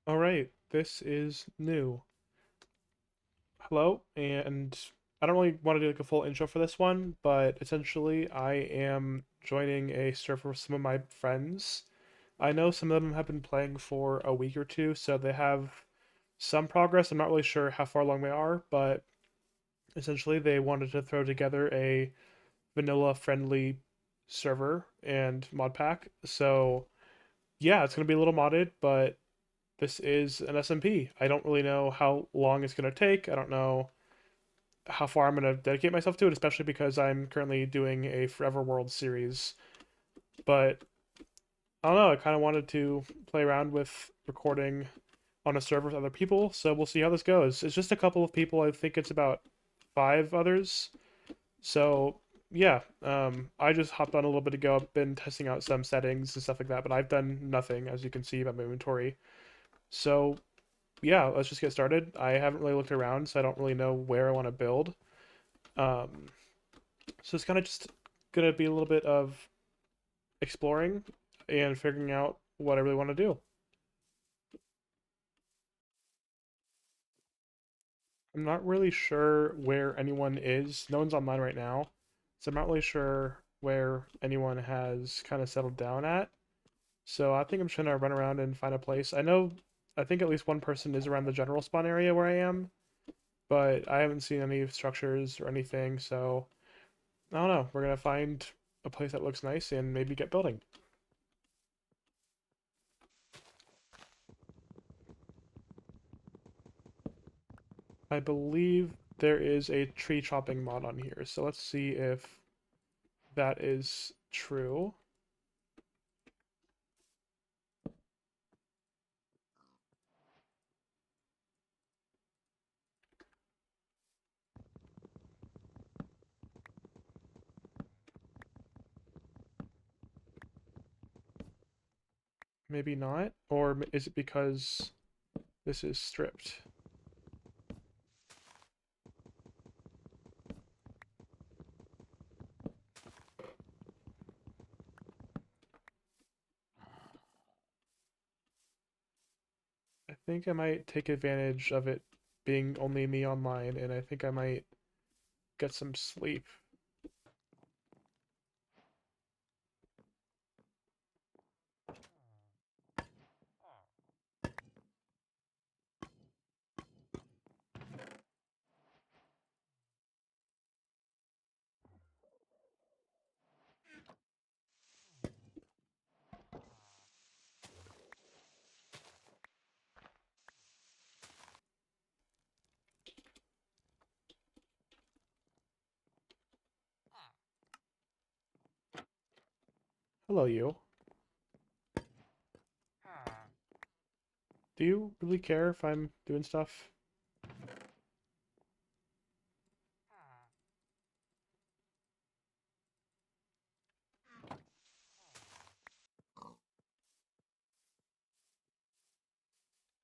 All right, this is new. Hello, and I don't really want to do like a full intro for this one, but essentially I am joining a server with some of my friends. I know some of them have been playing for a week or two, so they have some progress. I'm not really sure how far along they are, but essentially they wanted to throw together a vanilla friendly server and mod pack. So yeah, it's gonna be a little modded, but this is an SMP. I don't really know how long it's going to take. I don't know how far I'm going to dedicate myself to it, especially because I'm currently doing a Forever World series. But I don't know. I kind of wanted to play around with recording on a server with other people, so we'll see how this goes. It's just a couple of people. I think it's about five others. So yeah, I just hopped on a little bit ago. I've been testing out some settings and stuff like that, but I've done nothing, as you can see by my inventory. So yeah, let's just get started. I haven't really looked around, so I don't really know where I want to build. Um, so it's kind of just gonna be a little bit of exploring and figuring out what I really want to do. I'm not really sure where anyone is. No one's online right now, so I'm not really sure where anyone has kind of settled down at. So I think I'm just gonna run around and find a place. I think at least one person is around the general spawn area where I am, but I haven't seen any structures or anything, so I don't know. We're gonna find a place that looks nice and maybe get building. I believe there is a tree chopping mod on here, so let's see if that is true. Maybe not, or is it because this is stripped? I think I might take advantage of it being only me online, and I think I might get some sleep. Hello, you. Do you really care if I'm doing stuff?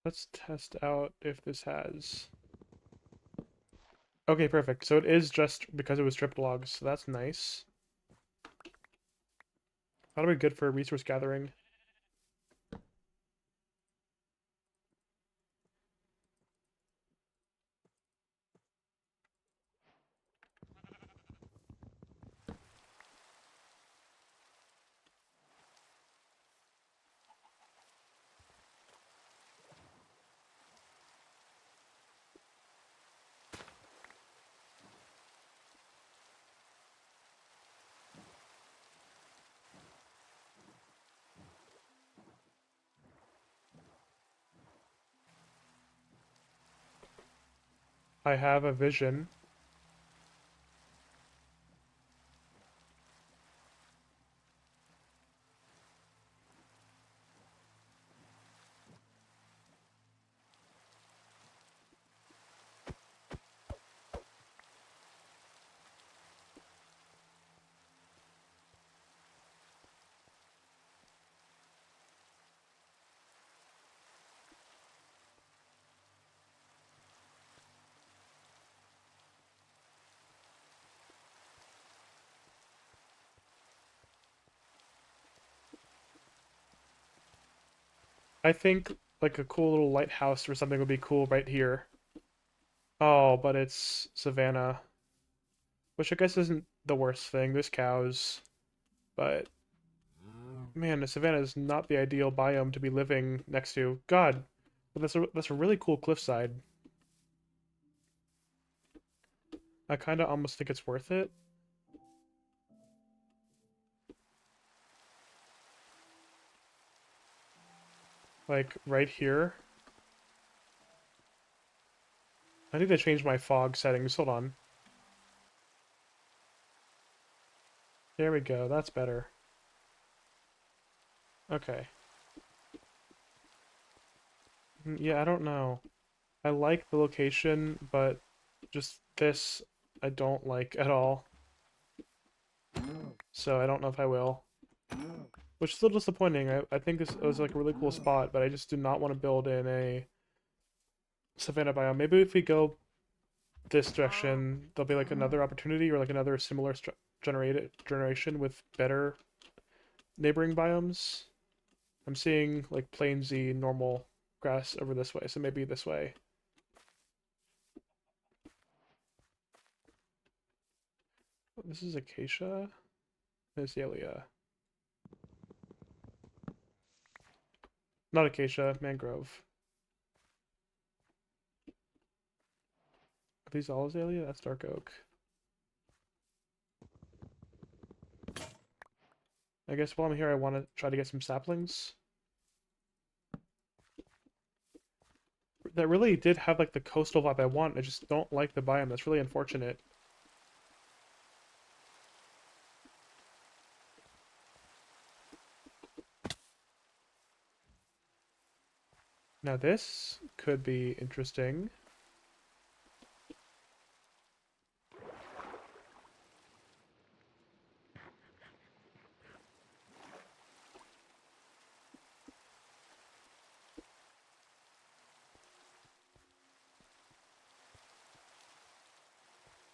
Let's test out if this has. Okay, perfect. So it is just because it was stripped logs, so that's nice. That'll be good for resource gathering. I have a vision. I think like a cool little lighthouse or something would be cool right here. Oh, but it's savanna, which I guess isn't the worst thing. There's cows, but man, the savanna is not the ideal biome to be living next to. God, but that's a really cool cliffside. I kind of almost think it's worth it. Like right here. I need to change my fog settings. Hold on. There we go. That's better. Okay. Yeah, I don't know. I like the location, but just this I don't like at all. So I don't know if I will. Which is a little disappointing. I think this was like a really cool spot, but I just do not want to build in a savanna biome. Maybe if we go this direction, there'll be like another opportunity or like another similar generation with better neighboring biomes. I'm seeing like plainsy normal grass over this way, so maybe this way. This is acacia. Azalea. Not acacia, mangrove. Are these all azalea? That's dark oak. I guess while I'm here, I want to try to get some saplings. That really did have like the coastal vibe I want. I just don't like the biome. That's really unfortunate. Now this could be interesting.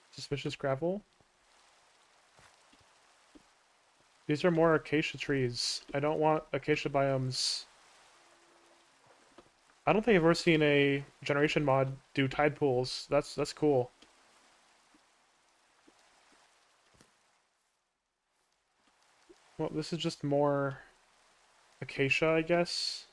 Suspicious gravel. These are more acacia trees. I don't want acacia biomes. I don't think I've ever seen a generation mod do tide pools. That's cool. Well, this is just more acacia, I guess.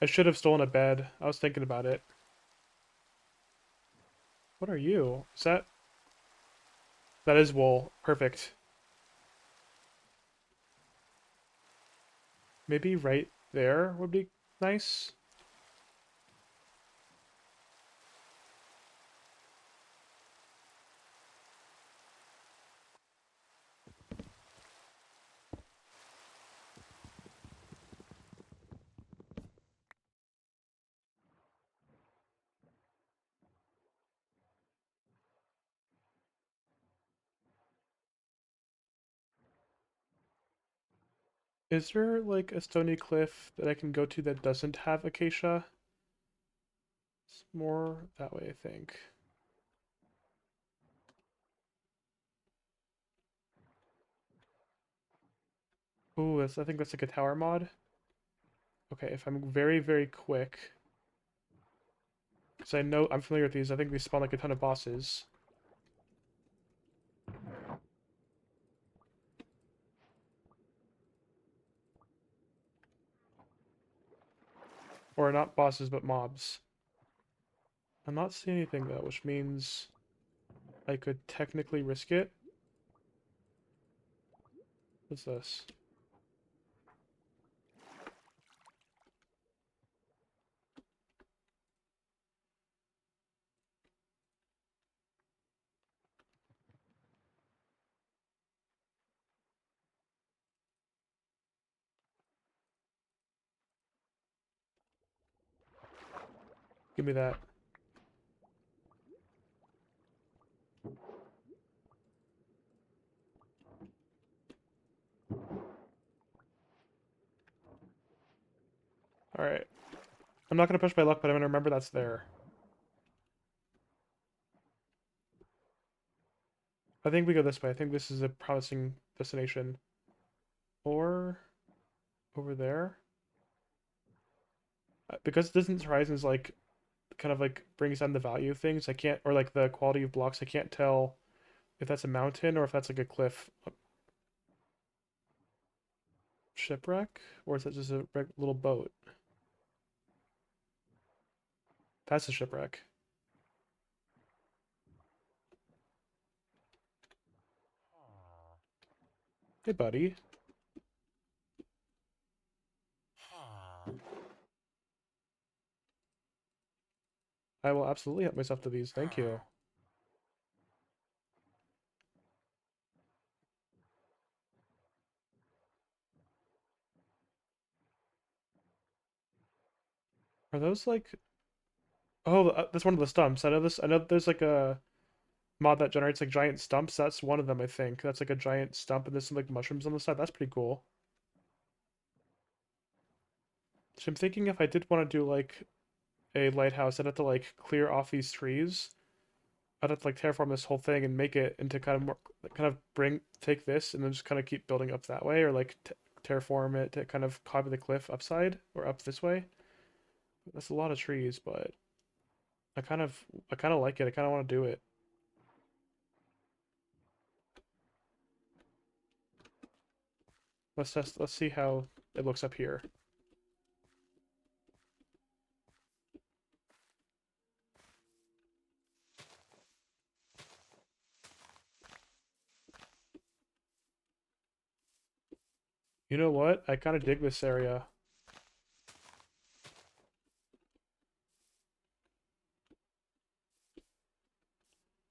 I should have stolen a bed. I was thinking about it. What are you? Is that... That is wool. Perfect. Maybe right there would be nice. Is there like a stony cliff that I can go to that doesn't have acacia? It's more that way, I think. Ooh, I think that's like a tower mod. Okay, if I'm very, very quick, because I know I'm familiar with these, I think they spawn like a ton of bosses. Or not bosses, but mobs. I'm not seeing anything though, which means I could technically risk it. What's this? Give me that. Alright. I'm not gonna push my luck, but I'm gonna remember that's there. I think we go this way. I think this is a promising destination. Or over there. Because Distance Horizons like kind of like brings down the value of things. I can't, or like the quality of blocks. I can't tell if that's a mountain or if that's like a cliff. Shipwreck, or is that just a little boat? That's a shipwreck. Hey, buddy. I will absolutely help myself to these. Thank you. Are those like? Oh, that's one of the stumps. I know this. I know there's like a mod that generates like giant stumps. That's one of them, I think. That's like a giant stump, and there's some like mushrooms on the side. That's pretty cool. So I'm thinking if I did want to do like a lighthouse, I'd have to like clear off these trees. I'd have to like terraform this whole thing and make it into kind of more, kind of take this and then just kind of keep building up that way, or like terraform it to kind of copy the cliff upside or up this way. That's a lot of trees, but I kind of like it. I kind of want to do it. Let's test. Let's see how it looks up here. You know what? I kind of dig this area.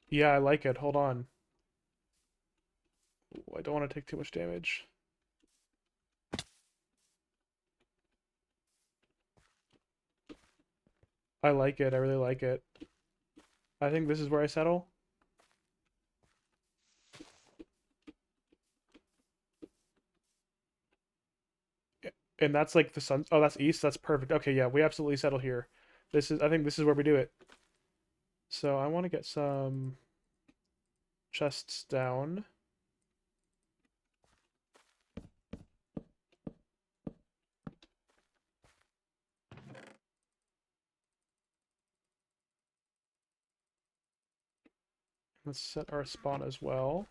Yeah, I like it. Hold on. Ooh, I don't want to take too much damage. I like it. I really like it. I think this is where I settle. And that's like the sun. Oh, that's east. That's perfect. Okay, yeah, we absolutely settle here. This is. I think this is where we do it. So I want to get some chests down. Let's set our spawn as well.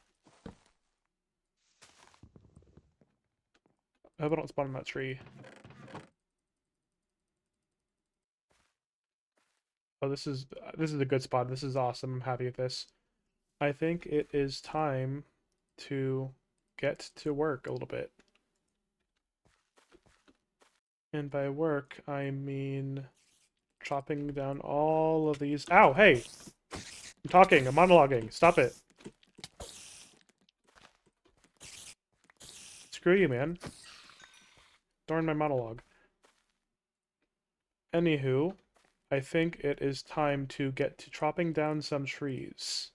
I hope I don't spawn in that tree. Oh, this is a good spot. This is awesome. I'm happy with this. I think it is time to get to work a little bit. And by work, I mean chopping down all of these. Ow, hey! I'm talking, I'm monologuing. Stop it. Screw you, man. Darn my monologue. Anywho, I think it is time to get to chopping down some trees.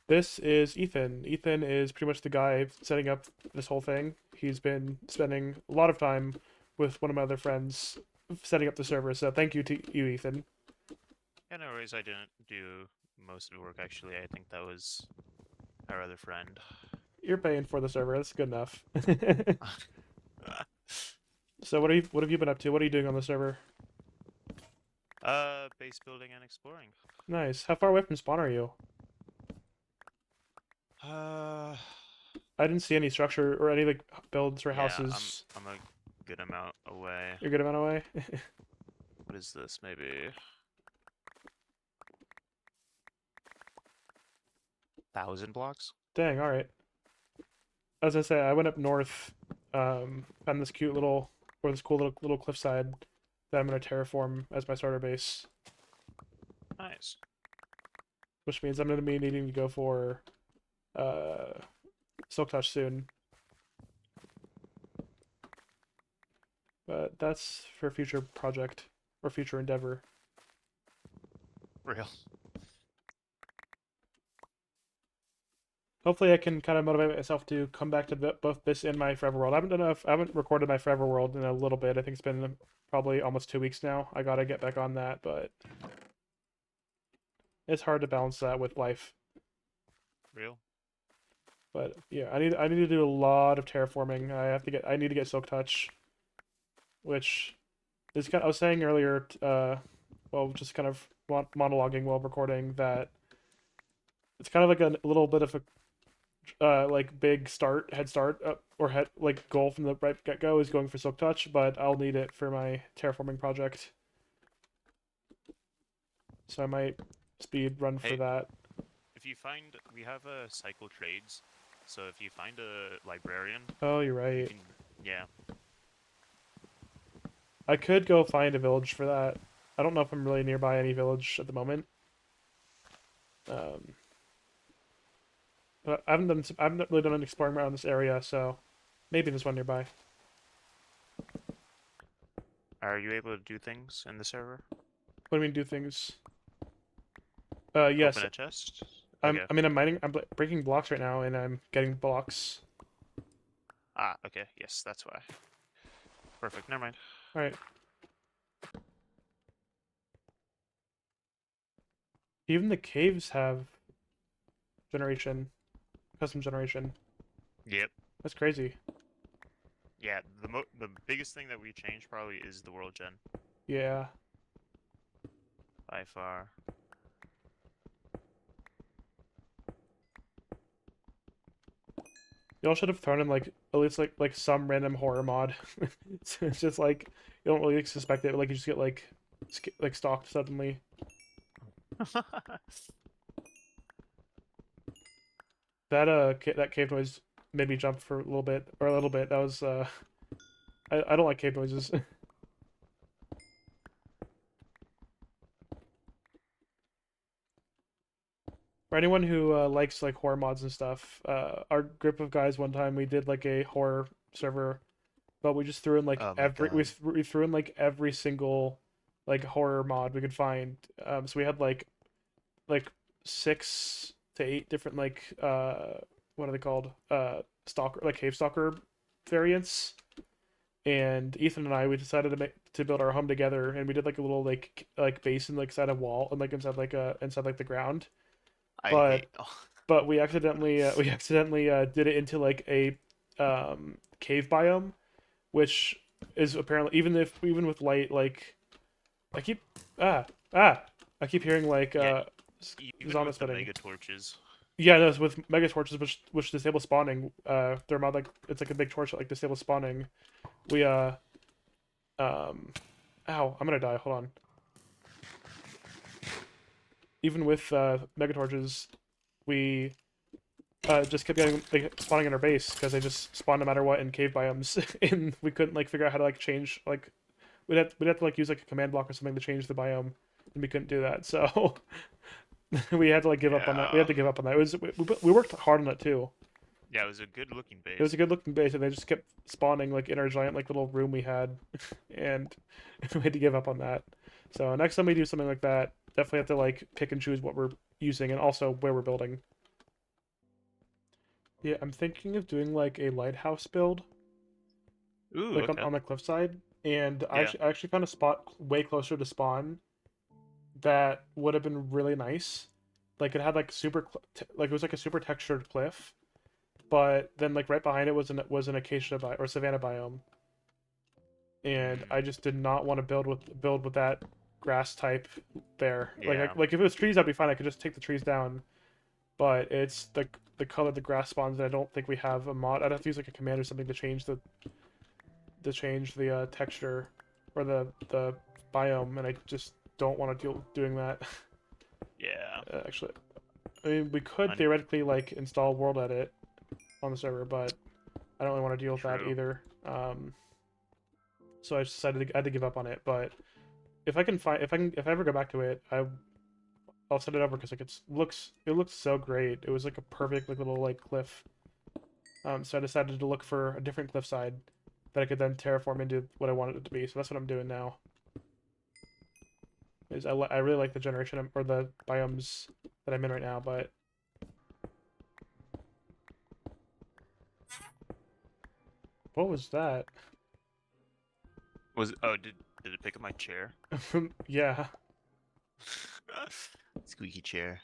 This is Ethan. Ethan is pretty much the guy setting up this whole thing. He's been spending a lot of time with one of my other friends setting up the server, so thank you to you, Ethan. Yeah, no worries. I didn't do most of the work actually. I think that was our other friend. You're paying for the server, that's good enough. So what have you been up to? What are you doing on the server? Base building and exploring. Nice. How far away from spawn are you? Uh, I didn't see any structure or any like builds or yeah, I'm houses. I'm a good amount away. You're a good amount away. What is this? Maybe 1,000 blocks? Dang. All right. As I say, I went up north, found this cute little or this cool little cliffside that I'm gonna terraform as my starter base, Nice. which means I'm gonna be needing to go for uh Silk Touch soon. But that's for future project or future endeavor. Real. Hopefully, I can kind of motivate myself to come back to both this and my Forever World. I haven't recorded my Forever World in a little bit. I think it's been probably almost 2 weeks now. I gotta get back on that, but it's hard to balance that with life. Real. But yeah, I need to do a lot of terraforming. I need to get Silk Touch, which is kind of, I was saying earlier, well, just kind of monologuing while recording that it's kind of like a little bit of a like big head start or head like goal from the right get go is going for Silk Touch, but I'll need it for my terraforming project, so I might speed run for Hey, that. if you find we have a cycle trades, so if you find a librarian, Oh, you're you right. can yeah. I could go find a village for that. I don't know if I'm really nearby any village at the moment. Um, but I haven't really done any exploring around this area, so maybe there's one nearby. Are you able to do things in the server? What do you mean do things? Open Yes. a chest? Okay. I'm mining. I'm breaking blocks right now, and I'm getting blocks. Ah, okay. Yes, that's why. Perfect. Never mind. All right. Even the caves have generation, custom generation. Yep. That's crazy. Yeah, the biggest thing that we changed probably is the world gen Yeah. by far. Y'all should have thrown in like at least like some random horror mod. So it's just like you don't really suspect it, but like you just get like stalked suddenly. That cave noise made me jump for a little bit or a little bit. That was I don't like cave noises. For anyone who likes like horror mods and stuff, our group of guys one time we did like a horror server, but we just threw in like Oh my god. we threw in like every single like horror mod we could find. So we had like 6 to 8 different like what are they called? Stalker like cave stalker variants. And Ethan and I we decided to build our home together, and we did like a little like base in like side of wall and like inside like the ground. I But hate. we accidentally did it into like a cave biome, which is apparently even with light like I keep ah ah I keep hearing like Yeah, even zombie with the spitting. mega torches. Yeah, no, it's with mega torches which disable spawning. They're mod like it's like a big torch that like disable spawning. We um ow, I'm gonna die. Hold on. Even with mega torches, we just kept getting like, spawning in our base because they just spawn no matter what in cave biomes, and we couldn't like figure out how to like change like we'd have to like use like a command block or something to change the biome, and we couldn't do that. So we had to like give up on that. We Yeah. had to give up on that. It was we worked hard on it too. Yeah, it was a good looking It was base. a good looking base, and they just kept spawning like in our giant like little room we had, and we had to give up on that. So next time we do something like that, definitely have to like pick and choose what we're using and also where we're building. Yeah, I'm thinking of doing like a lighthouse build, Ooh, like okay. on the cliffside, and Yeah. I actually found a spot way closer to spawn that would have been really nice. Like it had like like it was like a super textured cliff, but then like right behind it was an acacia or savanna biome. and Mm, I just did not want to build with that grass type there. yeah. Like if it was trees, I'd be fine. I could just take the trees down. But it's the color the grass spawns, and I don't think we have a mod. I'd have to use like a command or something to change the texture or the biome, and I just don't want to deal doing that. Yeah. Actually, I mean we could Un theoretically like install world edit on the server, but I don't really want to deal with that True. either. So I just decided I had to give up on it. But if I can find if I ever go back to it, I'll send it over because like it looks so great. It was like a perfect like little like cliff. So I decided to look for a different cliffside that I could then terraform into what I wanted it to be. So that's what I'm doing now. I really like the generation or the biomes that I'm in right now, but what was that? Was oh did it pick up my chair? Yeah, Squeaky chair.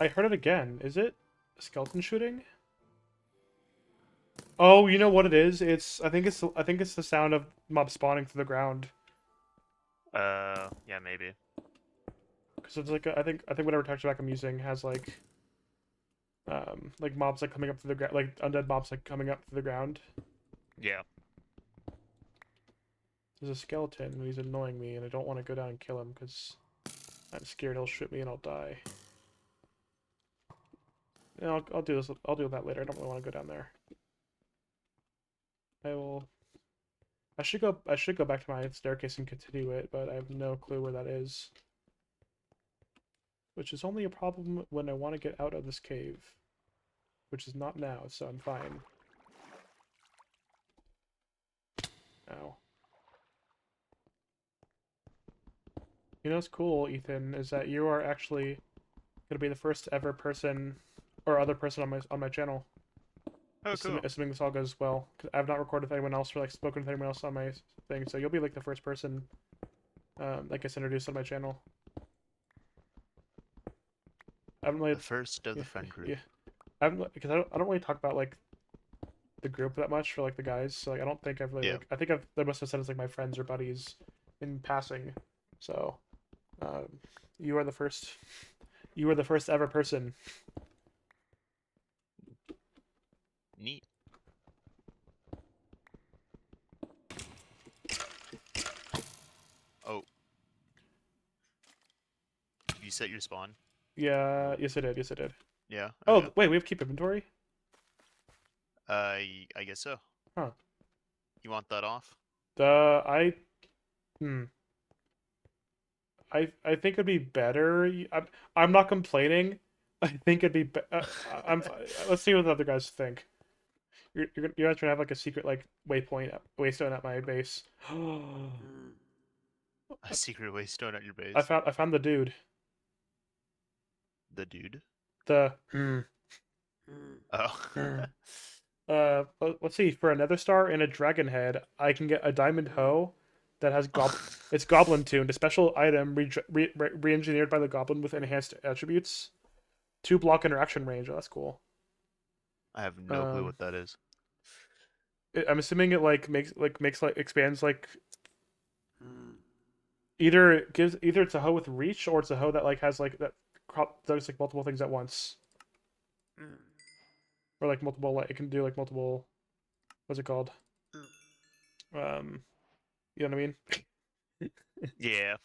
I heard it again. Is it a skeleton shooting? Oh, you know what it is? I think it's the sound of mobs spawning through the ground. Yeah, maybe. Because it's like I think whatever texture pack I'm using has like mobs like coming up through the ground, like undead mobs like coming up through the ground. Yeah. There's a skeleton and he's annoying me, and I don't want to go down and kill him because I'm scared he'll shoot me and I'll die. Yeah, I'll do this. I'll do that later. I don't really want to go down there. I will. I should go back to my staircase and continue it, but I have no clue where that is. Which is only a problem when I want to get out of this cave. Which is not now, so I'm fine. Ow. You know what's cool, Ethan, is that you are actually gonna be the first ever person or other person on my channel. Oh, cool. Assuming this all goes well, because I've not recorded with anyone else or like spoken with anyone else on my thing, so you'll be like the first person that gets introduced on my channel. I haven't really, The first of yeah, the friend group. yeah. I haven't because I don't really talk about like the group that much for like the guys. So like I don't think I've really Yeah. like I think I've they must have said it's like my friends or buddies in passing. So um, you are the first you are the first ever person. Neat. Oh, did you set your spawn? Yeah, yes I did. Yes I did. Yeah. Okay. Oh wait, we have keep inventory. I guess so. Huh. You want that off? I hmm. I think it'd be better. I'm not complaining. I think it'd be. I'm. Let's see what the other guys think. You guys trying to have like a secret like waystone at my base. A secret waystone at your base. I found the dude. The dude. The Oh. let's see. For a nether star and a dragon head, I can get a diamond hoe that has it's goblin tuned, a special item re-engineered by the goblin with enhanced attributes. 2 block interaction range. Oh, that's cool. I have no clue Um, what that is. I'm assuming it makes like expands like either it gives either it's a hoe with reach or it's a hoe that like has like that does like multiple things at once or like multiple like it can do like multiple what's it called you know what I mean. Yeah.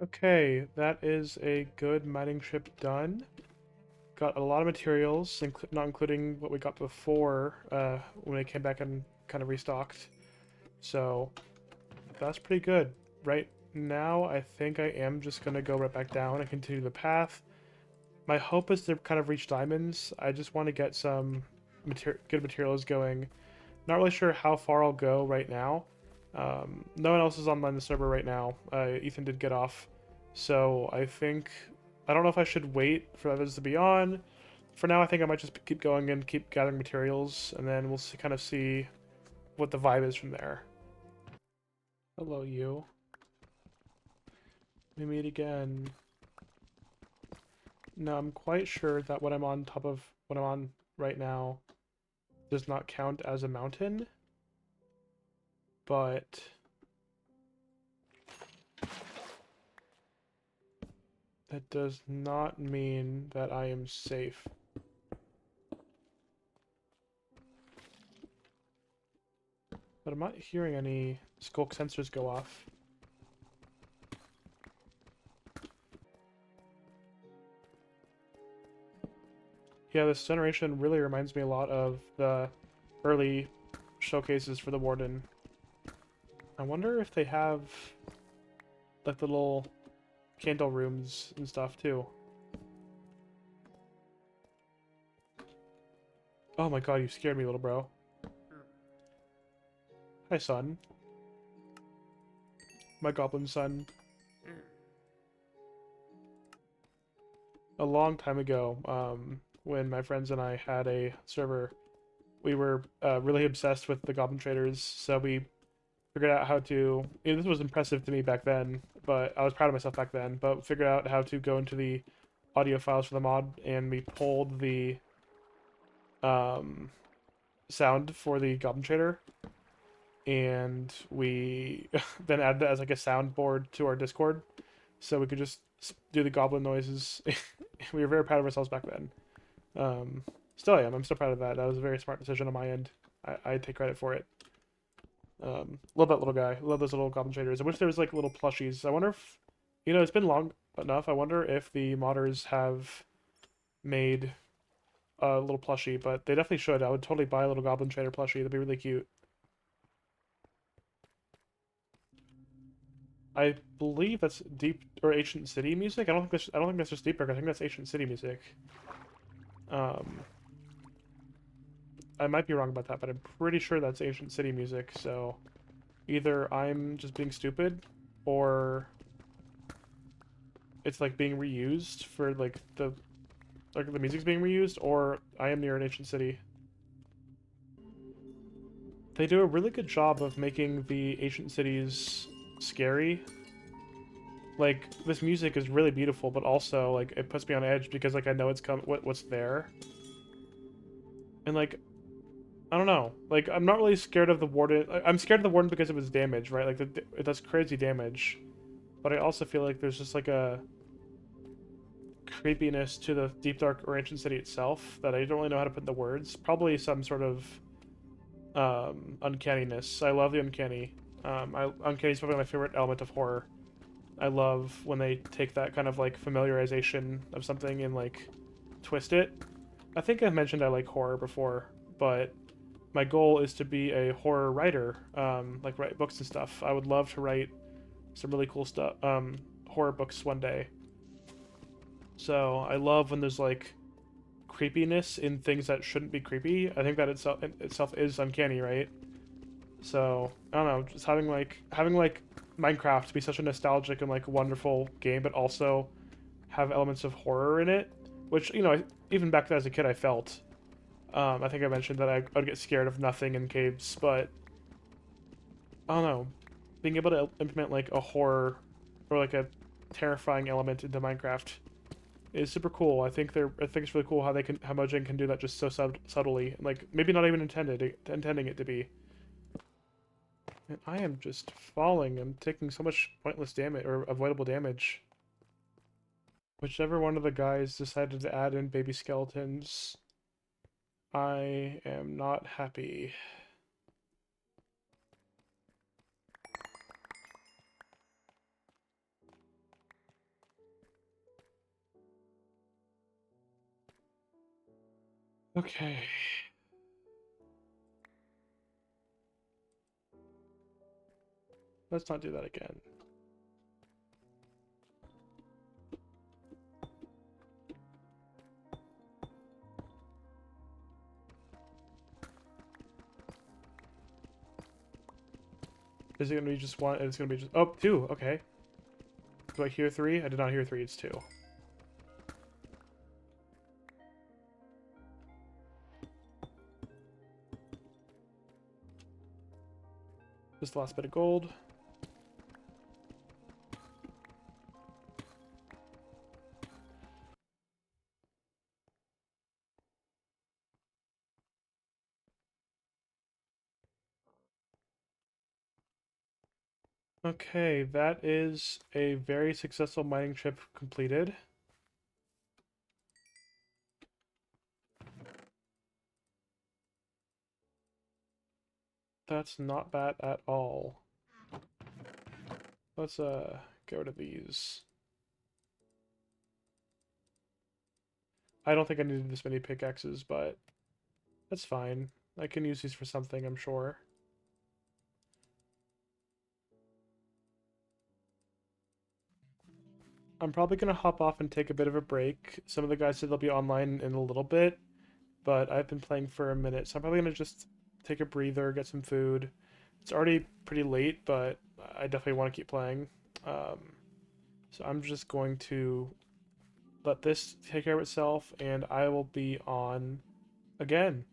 Okay, that is a good mining trip done. Got a lot of materials, not including what we got before when we came back and kind of restocked. So that's pretty good. Right now, I think I am just going to go right back down and continue the path. My hope is to kind of reach diamonds. I just want to get some good materials going. Not really sure how far I'll go right now. No one else is online the server right now. Ethan did get off. So I think... I don't know if I should wait for others to be on. For now, I think I might just keep going and keep gathering materials, and then we'll see, kind of see what the vibe is from there. Hello, you. We meet again. Now, I'm quite sure that what I'm on top of, what I'm on right now, does not count as a mountain, but that does not mean that I am safe. But I'm not hearing any skulk sensors go off. Yeah, this generation really reminds me a lot of the early showcases for the Warden. I wonder if they have like little candle rooms and stuff too. Oh my god, you scared me, little bro. Hi, son. My goblin son. A long time ago, when my friends and I had a server, we were really obsessed with the goblin traders, so we figured out how to... this was impressive to me back then, but I was proud of myself back then, but figured out how to go into the audio files for the mod, and we pulled the um, sound for the goblin trader, and we then added it as like a soundboard to our Discord, so we could just do the goblin noises. We were very proud of ourselves back then. Still am. I'm still proud of that. That was a very smart decision on my end. I take credit for it. Love that little guy. Love those little goblin traders. I wish there was like little plushies. I wonder if, it's been long enough. I wonder if the modders have made a little plushie, but they definitely should. I would totally buy a little goblin trader plushie. That'd be really cute. I believe that's deep or ancient city music. I don't think that's just deep dark. I think that's ancient city music. Um, I might be wrong about that, but I'm pretty sure that's ancient city music. So either I'm just being stupid, or it's like being reused for like the music's being reused, or I am near an ancient city. They do a really good job of making the ancient cities scary. Like this music is really beautiful, but also like it puts me on edge because like I know what's there. And like I don't know. Like I'm not really scared of the warden. I'm scared of the warden because of his damage, right? Like it does crazy damage. But I also feel like there's just like a creepiness to the deep dark or ancient city itself that I don't really know how to put into words. Probably some sort of uncanniness. I love the uncanny. Uncanny is probably my favorite element of horror. I love when they take that kind of like familiarization of something and like twist it. I think I've mentioned I like horror before, but my goal is to be a horror writer, like write books and stuff. I would love to write some really cool stuff, horror books one day. So I love when there's like creepiness in things that shouldn't be creepy. I think that itself is uncanny, right? So I don't know, just having like Minecraft be such a nostalgic and like wonderful game, but also have elements of horror in it, which even back then as a kid I felt. I think I mentioned that I'd get scared of nothing in caves, but I don't know, being able to implement like a horror or like a terrifying element into Minecraft is super cool. I think it's really cool how Mojang can do that just so subtly, like maybe not even intending it to be. And I am just falling. I'm taking so much pointless damage or avoidable damage. Whichever one of the guys decided to add in baby skeletons, I am not happy. Okay. Let's not do that again. Is it gonna be just one? It's gonna be just oh, two. Okay. Do I hear three? I did not hear three. It's two. Just the last bit of gold. Okay, that is a very successful mining trip completed. That's not bad at all. Let's get rid of these. I don't think I needed this many pickaxes, but that's fine. I can use these for something, I'm sure. I'm probably gonna hop off and take a bit of a break. Some of the guys said they'll be online in a little bit, but I've been playing for a minute, so I'm probably gonna just take a breather, get some food. It's already pretty late, but I definitely want to keep playing. Um, so I'm just going to let this take care of itself, and I will be on again.